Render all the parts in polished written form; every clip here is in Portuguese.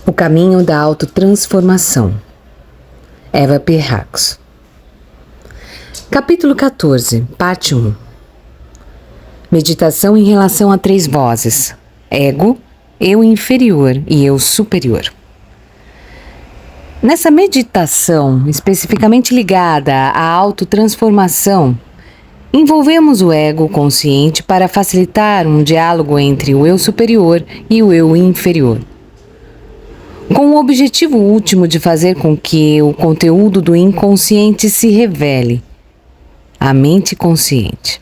O caminho da autotransformação. Eva Pierrakos. Capítulo 14, parte 1. Meditação em relação a três vozes: ego, eu inferior e eu superior. Nessa meditação, especificamente ligada à autotransformação, envolvemos o ego consciente para facilitar um diálogo entre o eu superior e o eu inferior, com o objetivo último de fazer com que o conteúdo do inconsciente se revele à mente consciente.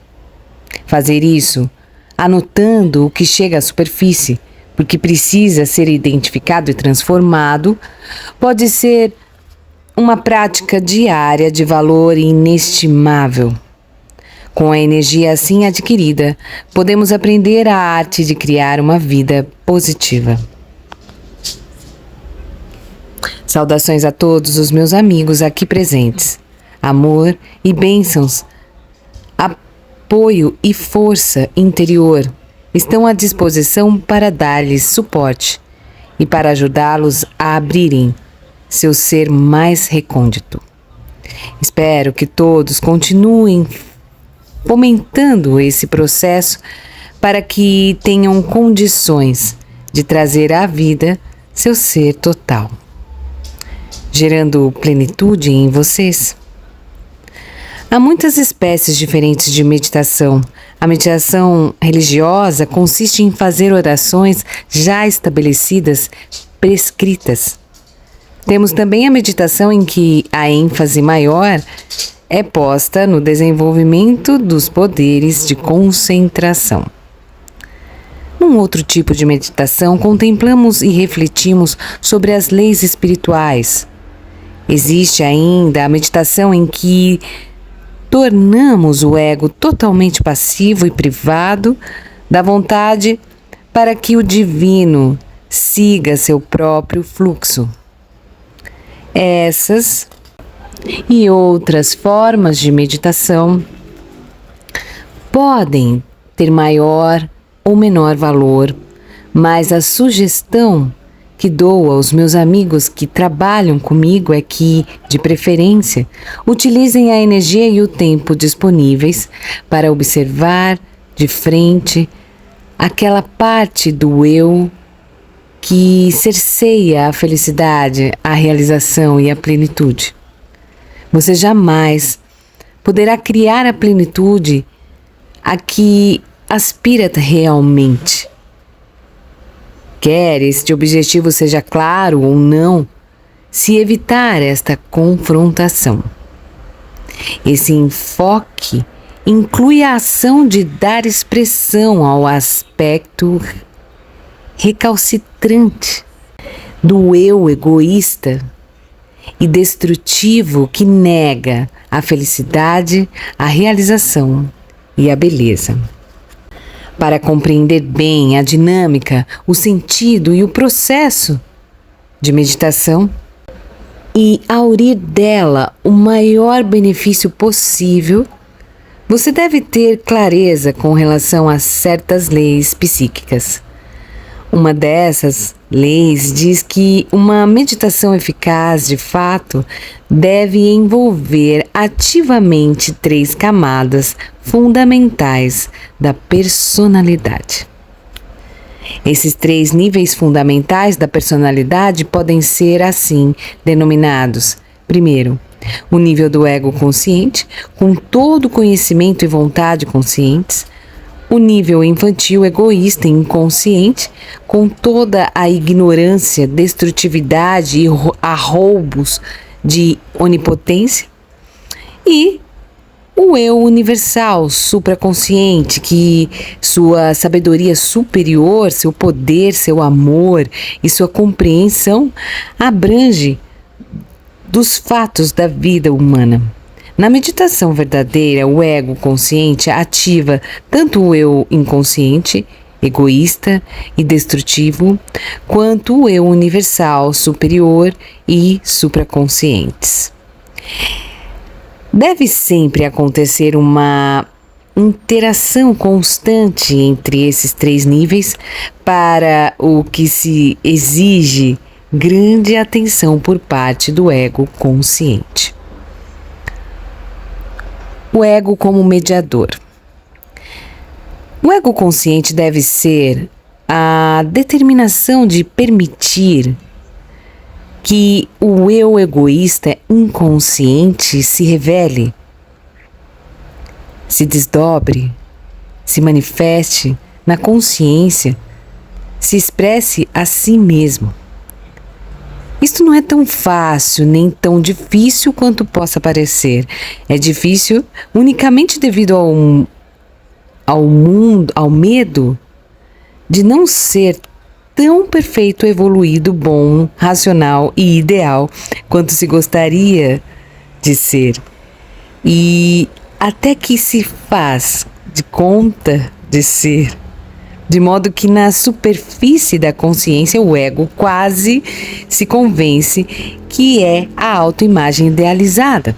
Fazer isso anotando o que chega à superfície, porque precisa ser identificado e transformado, pode ser uma prática diária de valor inestimável. Com a energia assim adquirida, podemos aprender a arte de criar uma vida positiva. Saudações a todos os meus amigos aqui presentes. Amor e bênçãos, apoio e força interior estão à disposição para dar-lhes suporte e para ajudá-los a abrirem seu ser mais recôndito. Espero que todos continuem fomentando esse processo para que tenham condições de trazer à vida seu ser total, gerando plenitude em vocês. Há muitas espécies diferentes de meditação. A meditação religiosa consiste em fazer orações já estabelecidas, prescritas. Temos também a meditação em que a ênfase maior é posta no desenvolvimento dos poderes de concentração. Num outro tipo de meditação, contemplamos e refletimos sobre as leis espirituais. Existe ainda a meditação em que tornamos o ego totalmente passivo e privado da vontade para que o divino siga seu próprio fluxo. Essas e outras formas de meditação podem ter maior ou menor valor, mas a sugestão que dou aos meus amigos que trabalham comigo é que, de preferência, utilizem a energia e o tempo disponíveis para observar de frente aquela parte do eu que cerceia a felicidade, a realização e a plenitude. Você jamais poderá criar a plenitude a que aspira realmente. Quer este objetivo seja claro ou não, se evitar esta confrontação. Esse enfoque inclui a ação de dar expressão ao aspecto recalcitrante do eu egoísta e destrutivo que nega a felicidade, a realização e a beleza. Para compreender bem a dinâmica, o sentido e o processo de meditação e aurir dela o maior benefício possível, você deve ter clareza com relação a certas leis psíquicas. Uma dessas leis diz que uma meditação eficaz, de fato, deve envolver ativamente três camadas fundamentais da personalidade. Esses três níveis fundamentais da personalidade podem ser assim denominados. Primeiro, o nível do ego consciente, com todo o conhecimento e vontade conscientes. O nível infantil egoísta e inconsciente, com toda a ignorância, destrutividade e arroubos de onipotência. E o eu universal, supraconsciente, que sua sabedoria superior, seu poder, seu amor e sua compreensão abrange dos fatos da vida humana. Na meditação verdadeira, o ego consciente ativa tanto o eu inconsciente, egoísta e destrutivo, quanto o eu universal, superior e supraconscientes. Deve sempre acontecer uma interação constante entre esses três níveis para o que se exige grande atenção por parte do ego consciente. O ego como mediador. O ego consciente deve ser a determinação de permitir que o eu egoísta inconsciente se revele, se desdobre, se manifeste na consciência, se expresse a si mesmo. Isto não é tão fácil nem tão difícil quanto possa parecer. É difícil unicamente devido ao medo de não ser tão perfeito, evoluído, bom, racional e ideal quanto se gostaria de ser. E até que se faz de conta de ser, de modo que na superfície da consciência o ego quase se convence que é a autoimagem idealizada.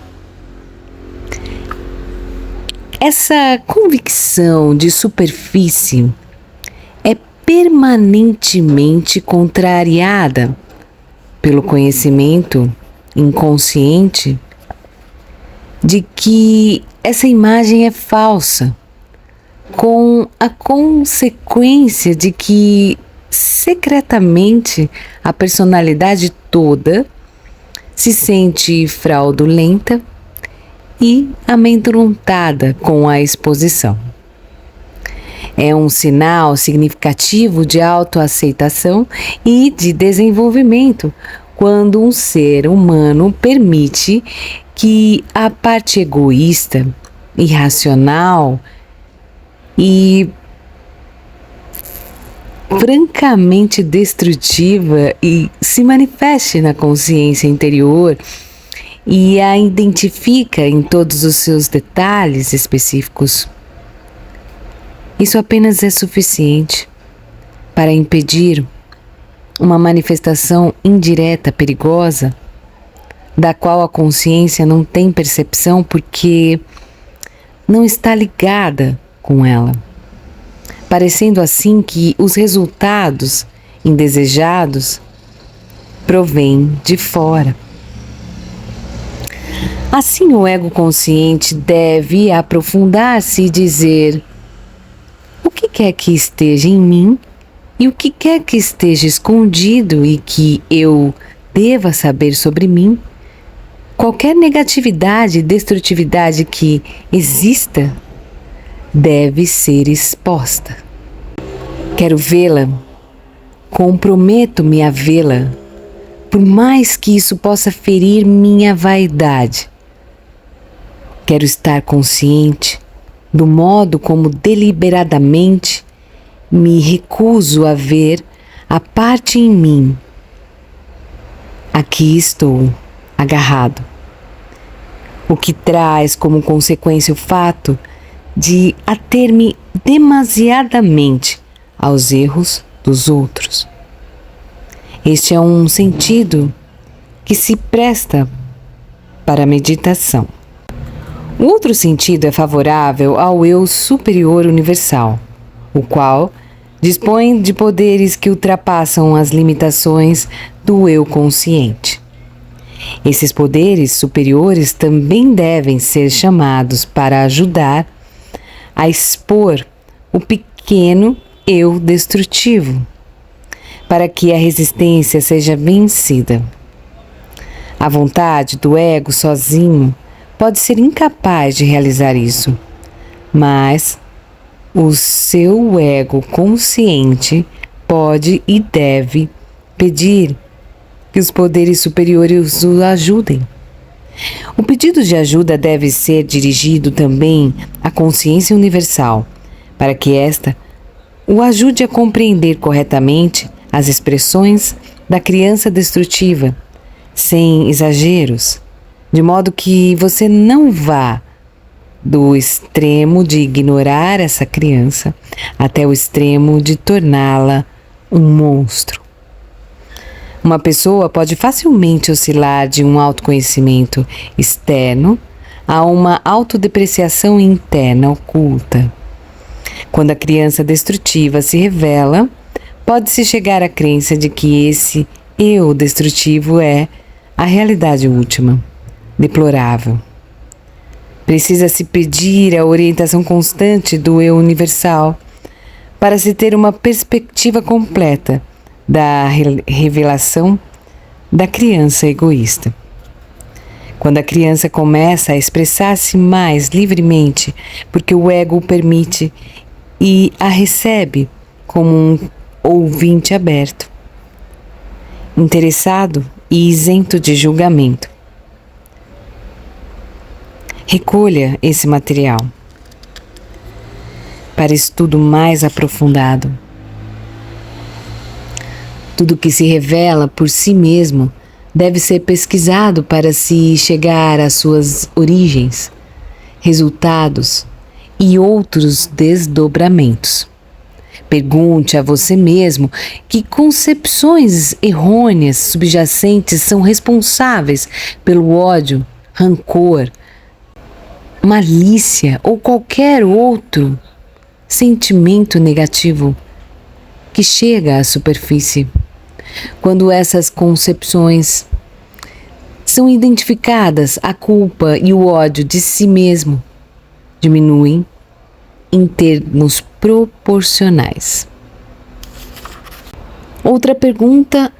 Essa convicção de superfície é permanentemente contrariada pelo conhecimento inconsciente de que essa imagem é falsa, com a consequência de que secretamente a personalidade toda se sente fraudulenta e amedrontada com a exposição. É um sinal significativo de autoaceitação e de desenvolvimento quando um ser humano permite que a parte egoísta, irracional e francamente destrutiva e se manifeste na consciência interior e a identifica em todos os seus detalhes específicos. Isso apenas é suficiente para impedir uma manifestação indireta perigosa, da qual a consciência não tem percepção porque não está ligada com ela, parecendo assim que os resultados indesejados provêm de fora. Assim, o ego consciente deve aprofundar-se e dizer: o que quer que esteja em mim e o que quer que esteja escondido e que eu deva saber sobre mim, qualquer negatividade e destrutividade que exista deve ser exposta. Quero vê-la, comprometo-me a vê-la, por mais que isso possa ferir minha vaidade. Quero estar consciente do modo como deliberadamente me recuso a ver a parte em mim. Aqui estou, agarrado. O que traz como consequência o fato de ater-me demasiadamente aos erros dos outros. Este é um sentido que se presta para a meditação. O outro sentido é favorável ao eu superior universal, o qual dispõe de poderes que ultrapassam as limitações do eu consciente. Esses poderes superiores também devem ser chamados para ajudar a expor o pequeno eu destrutivo, para que a resistência seja vencida. A vontade do ego sozinho pode ser incapaz de realizar isso, mas o seu ego consciente pode e deve pedir que os poderes superiores o ajudem. O pedido de ajuda deve ser dirigido também à consciência universal, para que esta o ajude a compreender corretamente as expressões da criança destrutiva, sem exageros, de modo que você não vá do extremo de ignorar essa criança até o extremo de torná-la um monstro. Uma pessoa pode facilmente oscilar de um autoconhecimento externo a uma autodepreciação interna oculta. Quando a criança destrutiva se revela, pode-se chegar à crença de que esse eu destrutivo é a realidade última, deplorável. Precisa-se pedir a orientação constante do eu universal para se ter uma perspectiva completa da revelação da criança egoísta. Quando a criança começa a expressar-se mais livremente, porque o ego o permite e a recebe como um ouvinte aberto, interessado e isento de julgamento. Recolha esse material para estudo mais aprofundado. Tudo que se revela por si mesmo deve ser pesquisado para se chegar às suas origens, resultados e outros desdobramentos. Pergunte a você mesmo que concepções errôneas subjacentes são responsáveis pelo ódio, rancor, malícia ou qualquer outro sentimento negativo que chega à superfície. Quando essas concepções são identificadas, a culpa e o ódio de si mesmo diminuem em termos proporcionais. Outra pergunta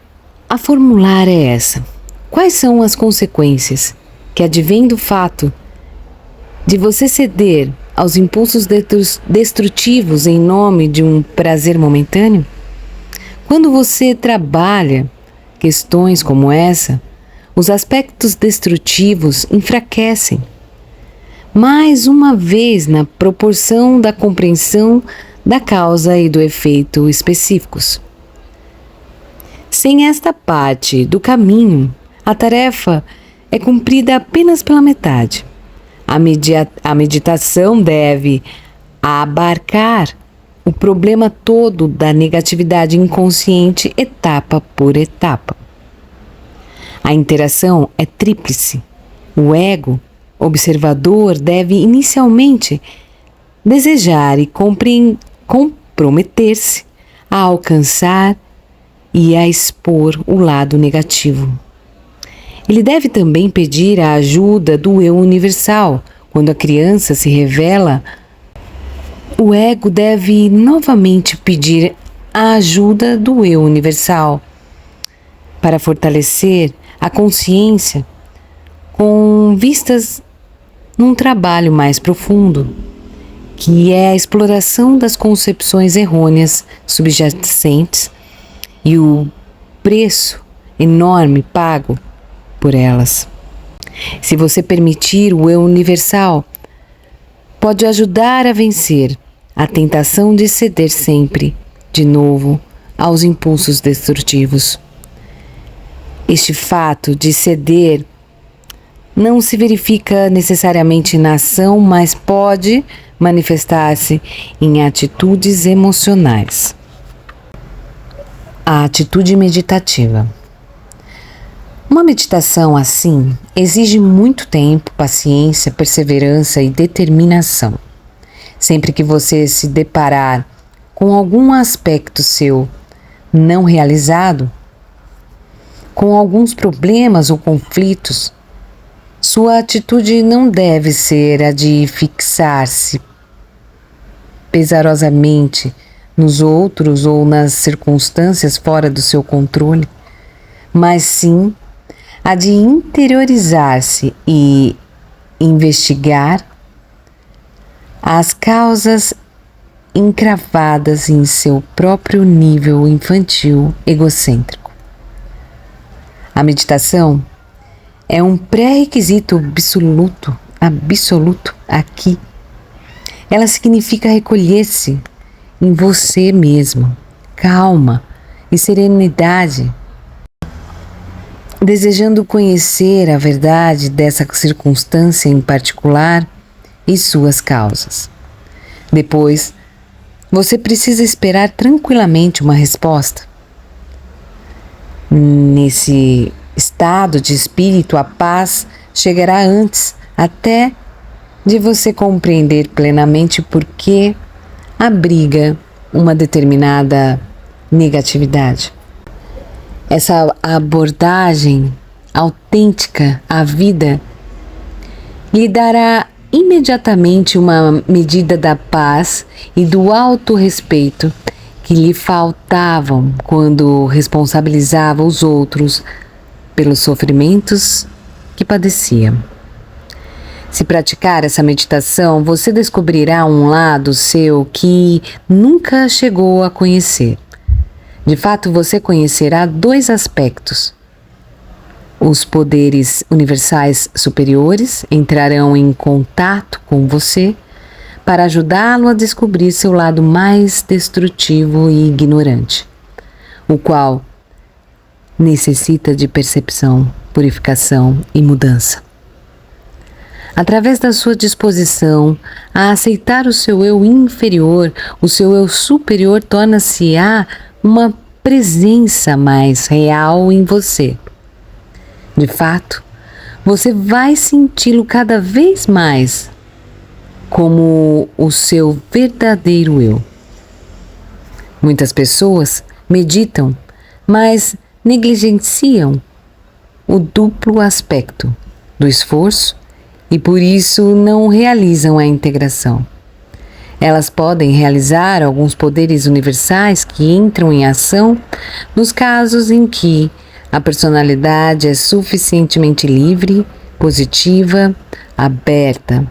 a formular é essa: quais são as consequências que advêm do fato de você ceder aos impulsos destrutivos em nome de um prazer momentâneo? Quando você trabalha questões como essa, os aspectos destrutivos enfraquecem, mais uma vez na proporção da compreensão da causa e do efeito específicos. Sem esta parte do caminho, a tarefa é cumprida apenas pela metade. A meditação deve abarcar o problema todo da negatividade inconsciente etapa por etapa. A interação é tríplice. O ego observador deve inicialmente desejar e comprometer-se a alcançar e a expor o lado negativo. Ele deve também pedir a ajuda do eu universal. Quando a criança se revela, o ego deve novamente pedir a ajuda do eu universal para fortalecer a consciência com vistas num trabalho mais profundo, que é a exploração das concepções errôneas subjacentes e o preço enorme pago por elas. Se você permitir, o eu universal pode ajudar a vencer a tentação de ceder sempre, de novo, aos impulsos destrutivos. Este fato de ceder não se verifica necessariamente na ação, mas pode manifestar-se em atitudes emocionais. A atitude meditativa. Uma meditação assim exige muito tempo, paciência, perseverança e determinação. Sempre que você se deparar com algum aspecto seu não realizado, com alguns problemas ou conflitos, sua atitude não deve ser a de fixar-se pesarosamente nos outros ou nas circunstâncias fora do seu controle, mas sim a de interiorizar-se e investigar as causas encravadas em seu próprio nível infantil egocêntrico. A meditação é um pré-requisito absoluto aqui. Ela significa recolher-se em você mesmo, calma e serenidade, desejando conhecer a verdade dessa circunstância em particular e suas causas. Depois, você precisa esperar tranquilamente uma resposta. Nesse estado de espírito, a paz chegará antes até de você compreender plenamente por que abriga uma determinada negatividade. Essa abordagem autêntica à vida lhe dará imediatamente uma medida da paz e do autorrespeito que lhe faltavam quando responsabilizava os outros pelos sofrimentos que padecia. Se praticar essa meditação, você descobrirá um lado seu que nunca chegou a conhecer. De fato, você conhecerá dois aspectos. Os poderes universais superiores entrarão em contato com você para ajudá-lo a descobrir seu lado mais destrutivo e ignorante, o qual necessita de percepção, purificação e mudança. Através da sua disposição a aceitar o seu eu inferior, o seu eu superior torna-se-á uma presença mais real em você. De fato, você vai senti-lo cada vez mais como o seu verdadeiro eu. Muitas pessoas meditam, mas negligenciam o duplo aspecto do esforço e por isso não realizam a integração. Elas podem realizar alguns poderes universais que entram em ação nos casos em que a personalidade é suficientemente livre, positiva, aberta.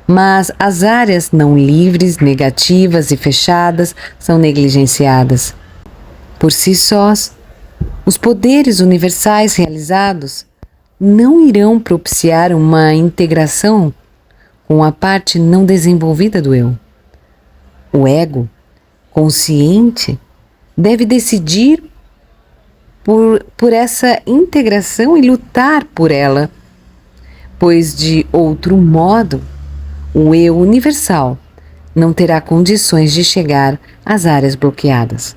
Mas as áreas não livres, negativas e fechadas são negligenciadas. Por si sós, os poderes universais realizados não irão propiciar uma integração com a parte não desenvolvida do eu. O ego, consciente, deve decidir por essa integração e lutar por ela, pois de outro modo, o eu universal não terá condições de chegar às áreas bloqueadas.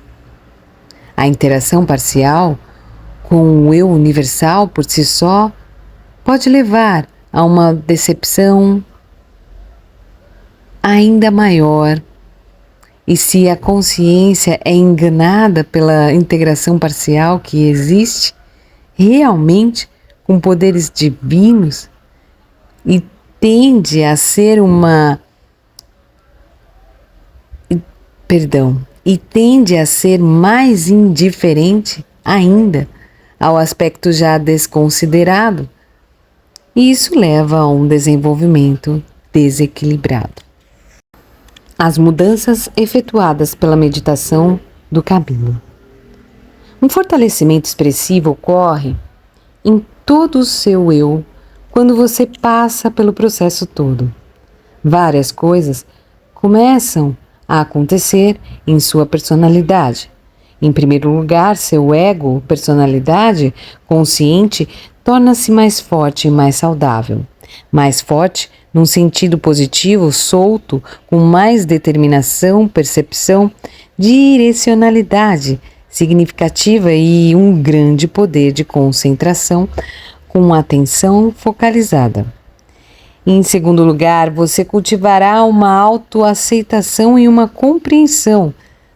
A interação parcial com o eu universal por si só pode levar a uma decepção ainda maior. E se a consciência é enganada pela integração parcial que existe realmente com poderes divinos e tende a ser mais indiferente ainda ao aspecto já desconsiderado, e isso leva a um desenvolvimento desequilibrado. As mudanças efetuadas pela meditação do caminho. Um fortalecimento expressivo ocorre em todo o seu eu quando você passa pelo processo todo. Várias coisas começam a acontecer em sua personalidade. Em primeiro lugar, seu ego, personalidade consciente, torna-se mais forte e mais saudável. Mais forte num sentido positivo, solto, com mais determinação, percepção, direcionalidade significativa e um grande poder de concentração, com atenção focalizada. Em segundo lugar, você cultivará uma autoaceitação e uma compreensão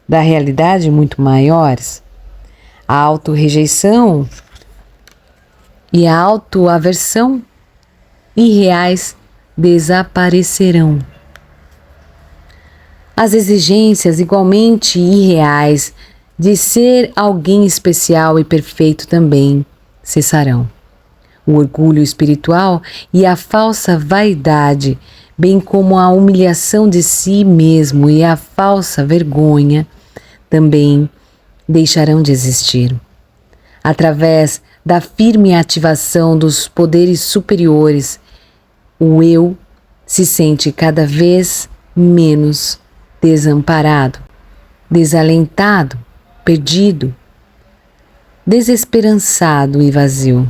da realidade muito maiores. A autorrejeição e a autoaversão irreais desaparecerão. As exigências igualmente irreais de ser alguém especial e perfeito também cessarão. O orgulho espiritual e a falsa vaidade, bem como a humilhação de si mesmo e a falsa vergonha, também deixarão de existir. Através da firme ativação dos poderes superiores, o eu se sente cada vez menos desamparado, desalentado, perdido, desesperançado e vazio.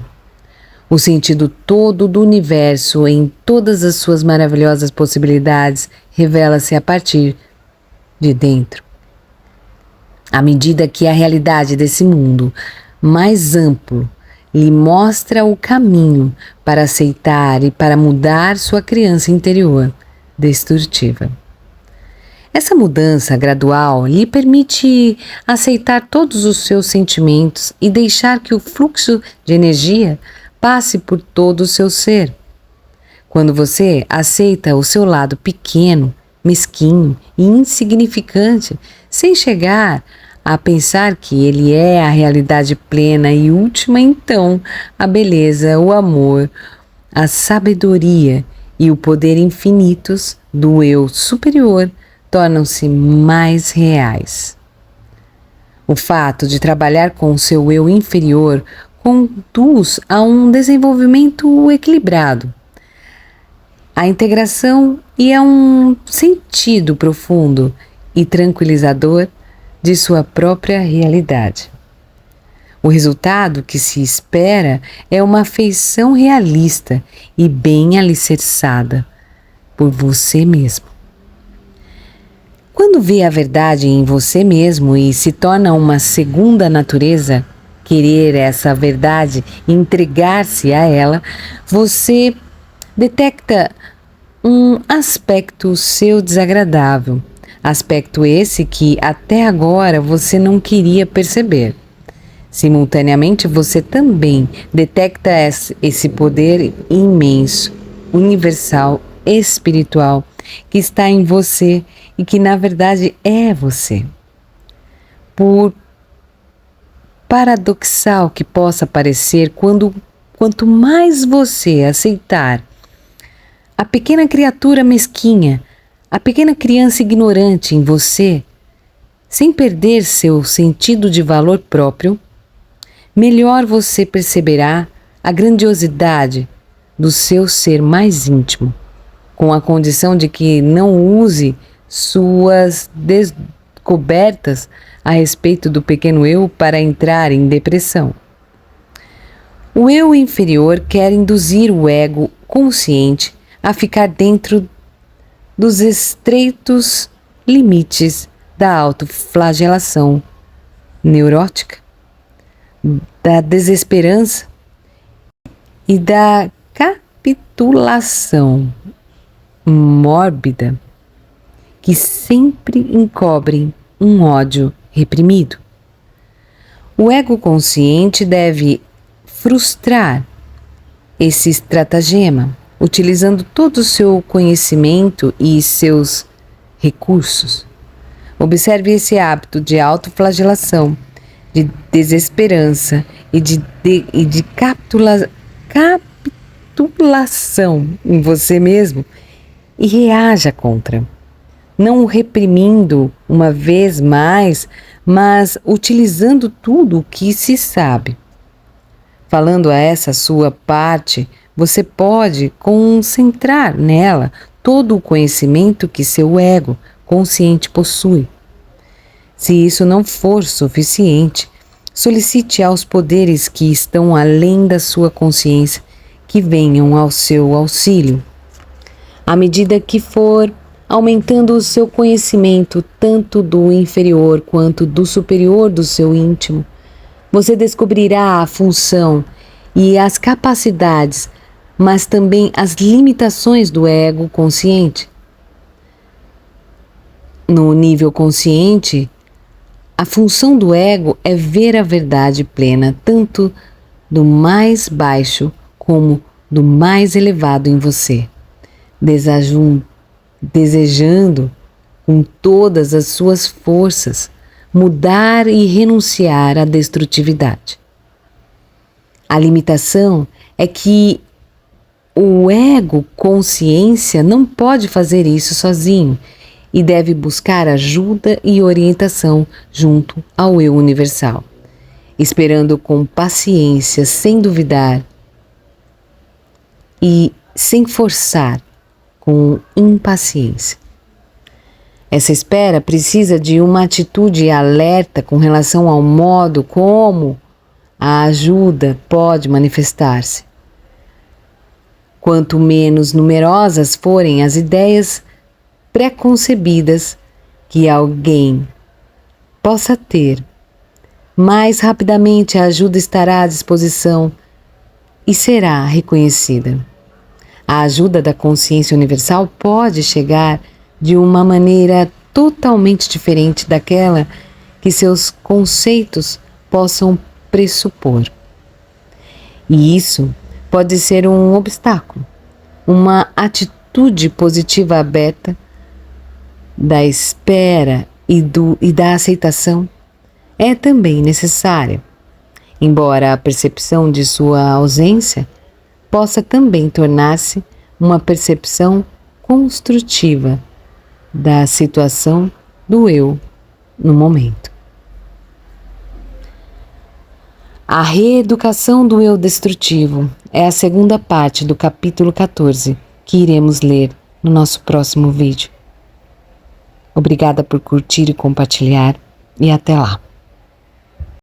O sentido todo do universo em todas as suas maravilhosas possibilidades revela-se a partir de dentro. À medida que a realidade desse mundo mais amplo lhe mostra o caminho para aceitar e para mudar sua criança interior destrutiva. Essa mudança gradual lhe permite aceitar todos os seus sentimentos e deixar que o fluxo de energia passe por todo o seu ser. Quando você aceita o seu lado pequeno, mesquinho e insignificante, sem chegar a pensar que ele é a realidade plena e última, então a beleza, o amor, a sabedoria e o poder infinitos do eu superior tornam-se mais reais. O fato de trabalhar com o seu eu inferior conduz a um desenvolvimento equilibrado, a integração e a um sentido profundo e tranquilizador de sua própria realidade. O resultado que se espera é uma afeição realista e bem alicerçada por você mesmo. Quando vê a verdade em você mesmo e se torna uma segunda natureza, querer essa verdade e entregar-se a ela, você detecta um aspecto seu desagradável, aspecto esse que até agora você não queria perceber. Simultaneamente, você também detecta esse poder imenso, universal, espiritual, que está em você e que na verdade é você. Por paradoxal que possa parecer, quanto mais você aceitar a pequena criatura mesquinha, a pequena criança ignorante em você, sem perder seu sentido de valor próprio, melhor você perceberá a grandiosidade do seu ser mais íntimo, com a condição de que não use suas descobertas a respeito do pequeno eu para entrar em depressão. O eu inferior quer induzir o ego consciente a ficar dentro dos estreitos limites da autoflagelação neurótica, da desesperança e da capitulação mórbida que sempre encobrem um ódio reprimido. O ego consciente deve frustrar esse estratagema, utilizando todo o seu conhecimento e seus recursos. Observe esse hábito de autoflagelação, de desesperança e de capitulação em você mesmo e reaja contra. Não o reprimindo uma vez mais, mas utilizando tudo o que se sabe. Falando a essa sua parte, você pode concentrar nela todo o conhecimento que seu ego consciente possui. Se isso não for suficiente, solicite aos poderes que estão além da sua consciência que venham ao seu auxílio. À medida que for aumentando o seu conhecimento, tanto do inferior quanto do superior do seu íntimo, você descobrirá a função e as capacidades, mas também as limitações do ego consciente. No nível consciente, a função do ego é ver a verdade plena, tanto do mais baixo como do mais elevado em você, desejando com todas as suas forças mudar e renunciar à destrutividade. A limitação é que o ego consciência não pode fazer isso sozinho e deve buscar ajuda e orientação junto ao eu universal, esperando com paciência, sem duvidar e sem forçar, com impaciência. Essa espera precisa de uma atitude alerta com relação ao modo como a ajuda pode manifestar-se. Quanto menos numerosas forem as ideias preconcebidas que alguém possa ter, mais rapidamente a ajuda estará à disposição e será reconhecida. A ajuda da consciência universal pode chegar de uma maneira totalmente diferente daquela que seus conceitos possam pressupor. E isso pode ser um obstáculo. Uma atitude positiva aberta da espera e da aceitação é também necessária, embora a percepção de sua ausência possa também tornar-se uma percepção construtiva da situação do eu no momento. A reeducação do eu destrutivo é a segunda parte do capítulo 14 que iremos ler no nosso próximo vídeo. Obrigada por curtir e compartilhar e até lá.